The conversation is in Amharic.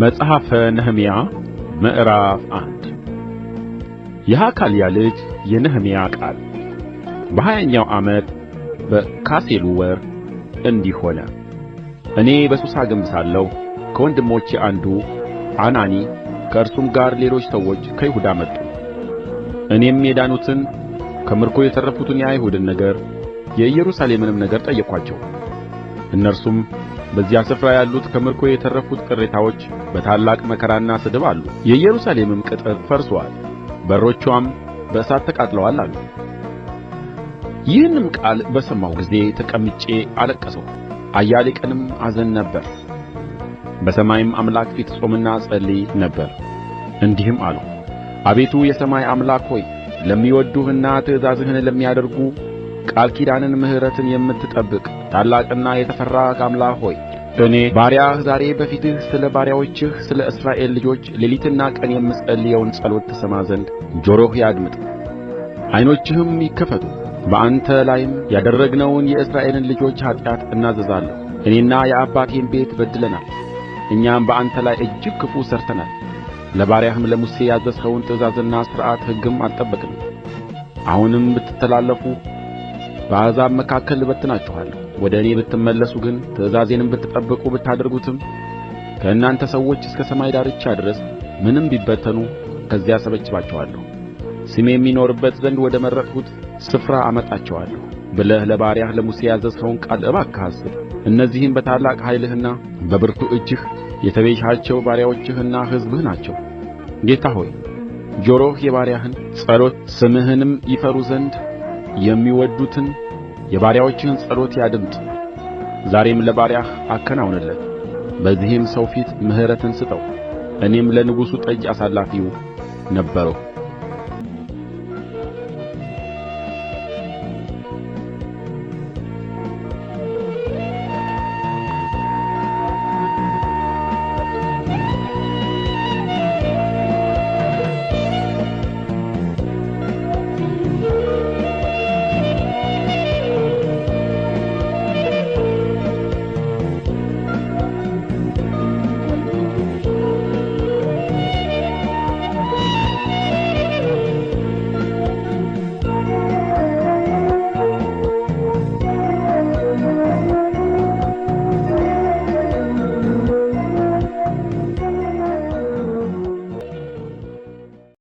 መጽሐፈ ነህምያ ምዕራፍ 1 የሐካልያ ልጅ የነህምያ ቃል። በ20ኛው ዓመት በካሴሉ ወር እንዲህ ሆነ። እኔ በሱሳ ግንብ ሳለሁ ከወንድሞቼ አንዱ አናኒ ከእርሱም ጋር ሌሎች ሰዎች ከይሁዳ መጡ። እኔም የዳኑትን ከምርኮ የተረፉትን የአይሁድን ነገር የኢየሩሳሌምንም ነገር ጠየቅኋቸው። እነርሱም በዚያ ስፍራ ያሉት ከምርኮ የተረፉት ቅሬታዎች በታላቅ መከራና ስድብ አሉ፣ የኢየሩሳሌምም ቅጥር ፈርሶአል፣ በሮቿም በእሳት ተቃጥለዋል አሉ። ይህንም ቃል በሰማሁ ጊዜ ተቀምጬ አለቀስሁ፣ አያሌ ቀንም አዝን ነበር። በሰማይም አምላክ ፊት ጾምና እጸልይ ነበር። እንዲህም አልሁ፣ አቤቱ የሰማይ አምላክ ሆይ ለሚወድዱህና ትእዛዝህን ለሚያደርጉ ቃል ኪዳንን ምሕረትን የምትጠብቅ ታላቅና የተፈራህ አምላክ ሆይ እኔ ባሪያህ ዛሬ በፊትህ ስለ ባሪያዎችህ ስለ እስራኤል ልጆች ሌሊትና ቀን የምጸልየውን ጸሎት ትሰማ ዘንድ ጆሮህ ያድምጥ፣ ዓይኖችህም ይከፈቱ። በአንተ ላይም ያደረግነውን የእስራኤልን ልጆች ኃጢአት እናዘዛለሁ። እኔና የአባቴም ቤት በድለናል፣ እኛም በአንተ ላይ እጅግ ክፉ ሠርተናል። ለባሪያህም ለሙሴ ያዘዝኸውን ትእዛዝና ሥርዓት ሕግም አልጠበቅንም። አሁንም ብትተላለፉ በአሕዛብ መካከል እበትናችኋለሁ። ወደ እኔ ብትመለሱ ግን ትእዛዜንም ብትጠብቁ ብታደርጉትም ከእናንተ ሰዎች እስከ ሰማይ ዳርቻ ድረስ ምንም ቢበተኑ ከዚያ እሰበስባቸዋለሁ፣ ስሜ የሚኖርበት ዘንድ ወደ መረጥሁት ስፍራ አመጣቸዋለሁ ብለህ ለባሪያህ ለሙሴ ያዘዝኸውን ቃል እባክህ አስብ። እነዚህም በታላቅ ኃይልህና በብርቱ እጅህ የተቤዠሃቸው ባሪያዎችህና ሕዝብህ ናቸው። ጌታ ሆይ ጆሮህ የባሪያህን ጸሎት ስምህንም ይፈሩ ዘንድ የሚወድዱትን የባሪያዎችህን ጸሎት ያድምጥ። ዛሬም ለባሪያህ አከናውንለት፣ በዚህም ሰው ፊት ምሕረትን ስጠው። እኔም ለንጉሡ ጠጅ አሳላፊው ነበርሁ።